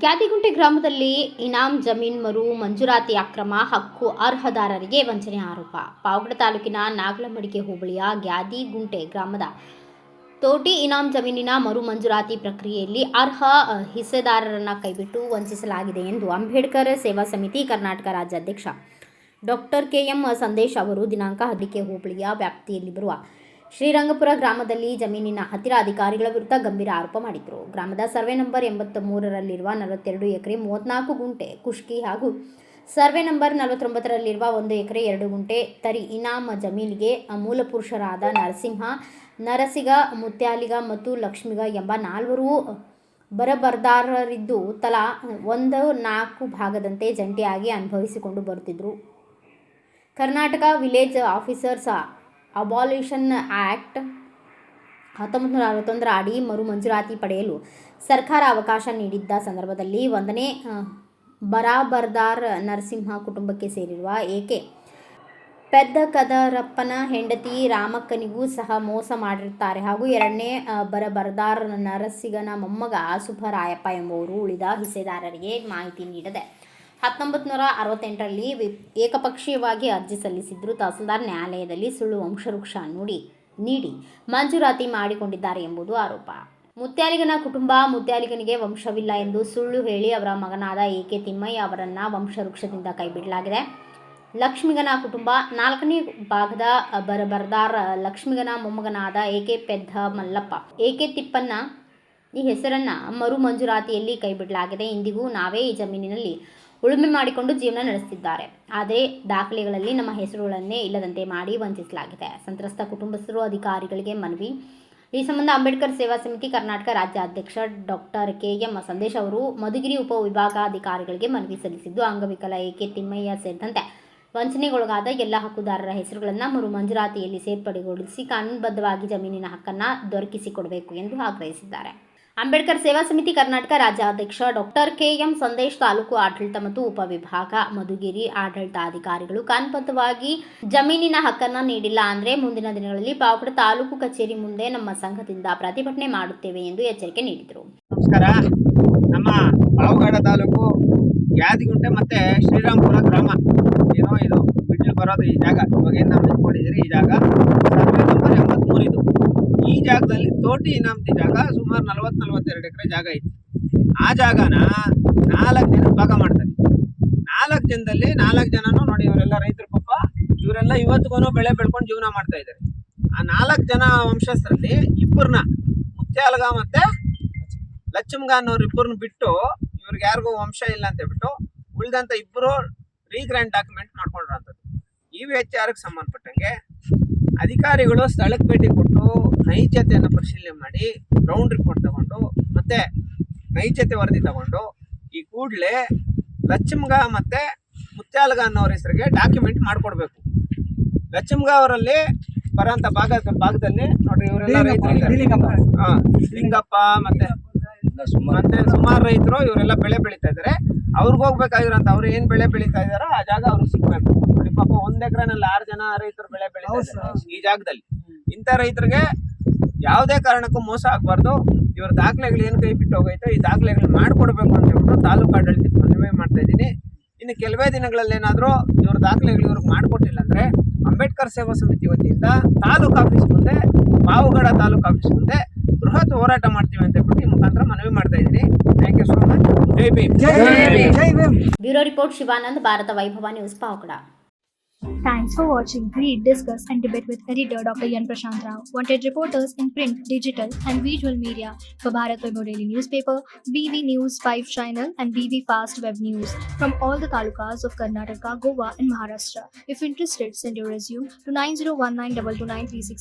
ಗ್ಯಾದಿಗುಂಟೆ ಗ್ರಾಮದಲ್ಲಿ ಇನಾಂ ಜಮೀನ್ ಮರು ಮಂಜೂರಾತಿ ಅಕ್ರಮ, ಹಕ್ಕು ಅರ್ಹದಾರರಿಗೆ ವಂಚನೆ ಆರೋಪ. ಪಾವಗಡ ತಾಲೂಕಿನ ನಾಗಲಮಡಿಕೆ ಹೋಬಳಿಯ ಗ್ಯಾದಿಗುಂಟೆ ಗ್ರಾಮದ ತೋಟಿ ಇನಾಂ ಜಮೀನಿನ ಮರು ಮಂಜೂರಾತಿ ಪ್ರಕ್ರಿಯೆಯಲ್ಲಿ ಅರ್ಹ ಹಿಸ್ಸೆದಾರರನ್ನು ಕೈಬಿಟ್ಟು ವಂಚಿಸಲಾಗಿದೆ ಎಂದು ಅಂಬೇಡ್ಕರ್ ಸೇವಾ ಸಮಿತಿ ಕರ್ನಾಟಕ ರಾಜ್ಯಾಧ್ಯಕ್ಷ ಡಾಕ್ಟರ್ ಕೆ.ಎಂ. ಸಂದೇಶ್ ಅವರು ದಿನಾಂಕ 10 ಹೋಬಳಿಯ ವ್ಯಾಪ್ತಿಯಲ್ಲಿ ಬರುವ ಶ್ರೀರಂಗಪುರ ಗ್ರಾಮದಲ್ಲಿ ಜಮೀನಿನ ಹತ್ತಿರ ಅಧಿಕಾರಿಗಳ ವಿರುದ್ಧ ಗಂಭೀರ ಆರೋಪ ಮಾಡಿದರು. ಗ್ರಾಮದ ಸರ್ವೆ ನಂಬರ್ 83ರಲ್ಲಿರುವ 42 ಎಕರೆ 34 ಗುಂಟೆ ಕುಷ್ಕಿ ಹಾಗೂ ಸರ್ವೆ ನಂಬರ್ 49ರಲ್ಲಿರುವ 1 ಎಕರೆ 2 ಗುಂಟೆ ತರಿ ಇನಾಮ್ ಜಮೀನಿಗೆ ಮೂಲಪುರುಷರಾದ ನರಸಿಂಹ, ನರಸಿಗ, ಮುತ್ಯಾಲಿಗ ಮತ್ತು ಲಕ್ಷ್ಮಿಗ ಎಂಬ 4 ಬರಬರ್ದಾರರಿದ್ದು ತಲಾ 1/4 ಭಾಗದಂತೆ ಜಂಟಿಯಾಗಿ ಅನುಭವಿಸಿಕೊಂಡು ಬರುತ್ತಿದ್ದರು. Karnataka village officers abolition act 1961ರ ಅಡಿ ಮರು ಮಂಜೂರಾತಿ ಪಡೆಯಲು ಸರ್ಕಾರ ಅವಕಾಶ ನೀಡಿದ್ದ ಸಂದರ್ಭದಲ್ಲಿ 1ನೇ ಬರಾಬರ್ದಾರ್ ನರಸಿಂಹ ಕುಟುಂಬಕ್ಕೆ ಸೇರಿರುವ ಎಕೆ ಪೆದ್ದಕದರಪ್ಪನ ಹೆಂಡತಿ ರಾಮಕ್ಕನಿಗೂ ಸಹ ಮೋಸ ಮಾಡಿರುತ್ತಾರೆ ಹಾಗೂ 2ನೇ ಬರಬರ್ದಾರ್ ನರಸಿಗನ ಮೊಮ್ಮಗ ಸುಬ್ಬರಾಯಪ್ಪ ಎಂಬುವರು ಉಳಿದ ಹಿಸ್ಸೆದಾರರಿಗೆ ಮಾಹಿತಿ ನೀಡದೆ 1968ರಲ್ಲಿ ಏಕಪಕ್ಷೀಯವಾಗಿ ಅರ್ಜಿ ಸಲ್ಲಿಸಿದ್ರು. ತಹಸೀಲ್ದಾರ್ ನ್ಯಾಯಾಲಯದಲ್ಲಿ ಸುಳ್ಳು ವಂಶವೃಕ್ಷ ನೀಡಿ ಮಂಜೂರಾತಿ ಮಾಡಿಕೊಂಡಿದ್ದಾರೆ ಎಂಬುದು ಆರೋಪ. ಮುತ್ಯಾಲಿಗನ ಕುಟುಂಬ ಮುತ್ಯಾಲಿಗನಿಗೆ ವಂಶವಿಲ್ಲ ಎಂದು ಸುಳ್ಳು ಹೇಳಿ ಅವರ ಮಗನಾದ ಎಕೆ ತಿಮ್ಮಯ್ಯ ಅವರನ್ನು ವಂಶವೃಕ್ಷದಿಂದ ಕೈಬಿಡಲಾಗಿದೆ. ಲಕ್ಷ್ಮಿಗನ ಕುಟುಂಬ 4ನೇ ಭಾಗದ ಬರಬರ್ದಾರ್ ಲಕ್ಷ್ಮಿಗನ ಮೊಮ್ಮಗನಾದ ಎಕೆ ಪೆದ್ದ ಮಲ್ಲಪ್ಪ, ಎಕೆ ತಿಪ್ಪಣ್ಣ ಈ ಹೆಸರನ್ನು ಮರು ಮಂಜೂರಾತಿಯಲ್ಲಿ ಕೈಬಿಡಲಾಗಿದೆ. ಇಂದಿಗೂ ನಾವೇ ಈ ಜಮೀನಿನಲ್ಲಿ ಉಳುಮೆ ಮಾಡಿಕೊಂಡು ಜೀವನ ನಡೆಸುತ್ತಿದ್ದಾರೆ. ಆದರೆ ದಾಖಲೆಗಳಲ್ಲಿ ನಮ್ಮ ಹೆಸರುಗಳನ್ನೇ ಇಲ್ಲದಂತೆ ಮಾಡಿ ವಂಚಿಸಲಾಗಿದೆ. ಸಂತ್ರಸ್ತ ಕುಟುಂಬಸ್ಥರು ಅಧಿಕಾರಿಗಳಿಗೆ ಮನವಿ. ಈ ಸಂಬಂಧ ಅಂಬೇಡ್ಕರ್ ಸೇವಾ ಸಮಿತಿ ಕರ್ನಾಟಕ ರಾಜ್ಯಾಧ್ಯಕ್ಷ ಡಾಕ್ಟರ್ ಕೆ.ಎಂ. ಸಂದೇಶ್ ಅವರು ಮಧುಗಿರಿ ಉಪವಿಭಾಗಾಧಿಕಾರಿಗಳಿಗೆ ಮನವಿ ಸಲ್ಲಿಸಿದ್ದು, ಅಂಗವಿಕಲ ಎಕೆ ತಿಮ್ಮಯ್ಯ ಸೇರಿದಂತೆ ವಂಚನೆಗೊಳಗಾದ ಎಲ್ಲ ಹಕ್ಕುದಾರರ ಹೆಸರುಗಳನ್ನು ಮರು ಮಂಜೂರಾತಿಯಲ್ಲಿ ಸೇರ್ಪಡೆಗೊಳಿಸಿ ಕಾನೂನುಬದ್ಧವಾಗಿ ಜಮೀನಿನ ಹಕ್ಕನ್ನು ದೊರಕಿಸಿಕೊಡಬೇಕು ಎಂದು ಆಗ್ರಹಿಸಿದ್ದಾರೆ. ಅಂಬೇಡ್ಕರ್ ಸೇವಾ ಸಮಿತಿ ಕರ್ನಾಟಕ ರಾಜ್ಯಾಧ್ಯಕ್ಷ ಡಾಕ್ಟರ್ ಕೆ.ಎಂ. ಸಂದೇಶ್ ತಾಲೂಕು ಆಡಳಿತ ಮತ್ತು ಉಪವಿಭಾಗ ಮಧುಗಿರಿ ಆಡಳಿತಾಧಿಕಾರಿಗಳು ಕಾನೂನುಬದ್ಧವಾಗಿ ಜಮೀನಿನ ಹಕ್ಕನ್ನು ನೀಡಿಲ್ಲ ಅಂದರೆ ಮುಂದಿನ ದಿನಗಳಲ್ಲಿ ಪಾವಗಡ ತಾಲೂಕು ಕಚೇರಿ ಮುಂದೆ ನಮ್ಮ ಸಂಘದಿಂದ ಪ್ರತಿಭಟನೆ ಮಾಡುತ್ತೇವೆ ಎಂದು ಎಚ್ಚರಿಕೆ ನೀಡಿದರು. ನಮಸ್ಕಾರ. ನಮ್ಮ ಪಾವಗಡ ತಾಲೂಕು ಗ್ಯಾದಿಗುಂಟೆ ಮತ್ತೆ ಶ್ರೀರಾಮಪುರ ಗ್ರಾಮ ಏನೋ ಇದು ಬಿಟ್ಟು ಬರೋದು ಈ ಜಾಗ. ಇವಾಗ ಏನು ನಾವು ನಿಂತ್ಕೊಂಡಿದ್ದೀರಿ ಈ ಜಾಗ ಸರ್ವೆ ನಂಬರ್ 83 ಇದು. ಈ ಜಾಗದಲ್ಲಿ ತೋಟಿ ಇನಾಮತಿ ಜಾಗ ಸುಮಾರು 40-42 ಎಕರೆ ಜಾಗ ಇತ್ತು. ಆ ಜಾಗನ 4 ಜನ ಭಾಗ ಮಾಡ್ತಾರೆ. 4 ಜನದಲ್ಲಿ 4 ಜನನು ನೋಡಿ, ಇವರೆಲ್ಲ ರೈತರು ಪಾಪ. ಇವರೆಲ್ಲ ಇವತ್ತಿಗೂ ಬೆಳೆ ಬೆಳ್ಕೊಂಡು ಜೀವನ ಮಾಡ್ತಾ ಇದ್ದಾರೆ. ಆ 4 ಜನ ವಂಶಸ್ಥರಲ್ಲಿ ಇಬ್ಬರನ್ನ ಮುತ್ಯಾಲಗ ಮತ್ತೆ ಲಕ್ಷ್ಮಗ ಅನ್ನೋರು ಇಬ್ಬರನ್ನ ಬಿಟ್ಟು ಇವ್ರಿಗೆ ಯಾರಿಗೂ ವಂಶ ಇಲ್ಲ ಅಂತ ಹೇಳ್ಬಿಟ್ಟು ಉಳಿದಂತ ಇಬ್ಬರು ರೀಗ್ರಾಂಟ್ ಡಾಕ್ಯುಮೆಂಟ್ ಮಾಡ್ಕೊಂಡಿರೋಂಥದ್ದು. IVHRಗೆ ಸಂಬಂಧಪಟ್ಟಂಗೆ ಅಧಿಕಾರಿಗಳು ಸ್ಥಳಕ್ಕೆ ಭೇಟಿ ಕೊಟ್ಟು ನೈಜತೆಯನ್ನು ಪರಿಶೀಲನೆ ಮಾಡಿ ಗ್ರೌಂಡ್ ರಿಪೋರ್ಟ್ ತಗೊಂಡು ಮತ್ತೆ ನೈಜತೆ ವರದಿ ತಗೊಂಡು ಈ ಕೂಡಲೇ ಲಕ್ಷ್ಮಗ ಮತ್ತೆ ಮುತ್ಯಾಲಗ ಅನ್ನೋರ ಹೆಸರಿಗೆ ಡಾಕ್ಯುಮೆಂಟ್ ಮಾಡ್ಕೊಡ್ಬೇಕು. ಲಕ್ಷ್ಮಗ ಅವರಲ್ಲಿ ಬರೋಂಥ ಭಾಗದಲ್ಲಿ ನೋಡ್ರಿ, ಇವರೆಲ್ಲ ರೈತರು, ಲಿಂಗಪ್ಪ ಮತ್ತೆ ಸುಮಾರು ರೈತರು ಇವರೆಲ್ಲ ಬೆಳೆ ಬೆಳೀತಾ ಇದ್ದಾರೆ. ಅವ್ರಿಗೆ ಹೋಗ್ಬೇಕಾಗಿರೋಂಥ ಅವ್ರು ಏನ್ ಬೆಳೆ ಬೆಳೀತಾ ಇದಾರೋ ಆ ಜಾಗ ಅವ್ರಿಗೆ ಸಿಗ್ಬೇಕು. ನೋಡಿ ಪಾಪ 1 ಎಕರೆನಲ್ಲಿ 6 ಜನ ರೈತರು ಬೆಳೆ ಬೆಳೀತಾ ಇದ್ದಾರೆ ಈ ಜಾಗದಲ್ಲಿ. ಇಂಥ ರೈತರಿಗೆ ಯಾವುದೇ ಕಾರಣಕ್ಕೂ ಮೋಸ ಆಗ್ಬಾರ್ದು. ಇವ್ರ ದಾಖಲೆಗಳು ಏನು ಕೈ ಬಿಟ್ಟು ಹೋಗೈತೆ ಈ ದಾಖಲೆಗಳು ಮಾಡ್ಕೊಡ್ಬೇಕು ಅಂತ ಹೇಳ್ಬಿಟ್ಟು ತಾಲೂಕು ಆಡಳಿತಕ್ಕೆ ಮನವಿ ಮಾಡ್ತಾ ಇದ್ದೀನಿ. ಇನ್ನು ಕೆಲವೇ ದಿನಗಳಲ್ಲಿ ಏನಾದರೂ ಇವ್ರ ದಾಖಲೆಗಳು ಇವ್ರಿಗೆ ಮಾಡಿಕೊಟ್ಟಿಲ್ಲ ಅಂದ್ರೆ ಅಂಬೇಡ್ಕರ್ ಸೇವಾ ಸಮಿತಿ ವತಿಯಿಂದ ತಾಲೂಕು ಆಫೀಸ್ ಮುಂದೆ, ಪಾವಗಡ ತಾಲೂಕು ಆಫೀಸ್ ಮುಂದೆ ಬೃಹತ್ ಹೋರಾಟ ಮಾಡ್ತೀವಿ ಅಂತ ಹೇಳ್ಬಿಟ್ಟು ಈ ಮುಖಾಂತರ ಮನವಿ ಮಾಡ್ತಾ ಇದ್ದೀನಿ. Thank you so much. ಜೈ Bhim. Bureau report Shivanand, Bharat Vaibhav news, Pavagada. Thanks for watching. Read, discuss and debate with editor Dr. Yan Prashant Rao. Wanted reporters in print, digital and visual media for Bharat Vaibhav Daily Newspaper, BV News 5 Channel and BV Fast Web News from all the talukas of Karnataka, Goa and Maharashtra. If interested, send your resume to 9019229369.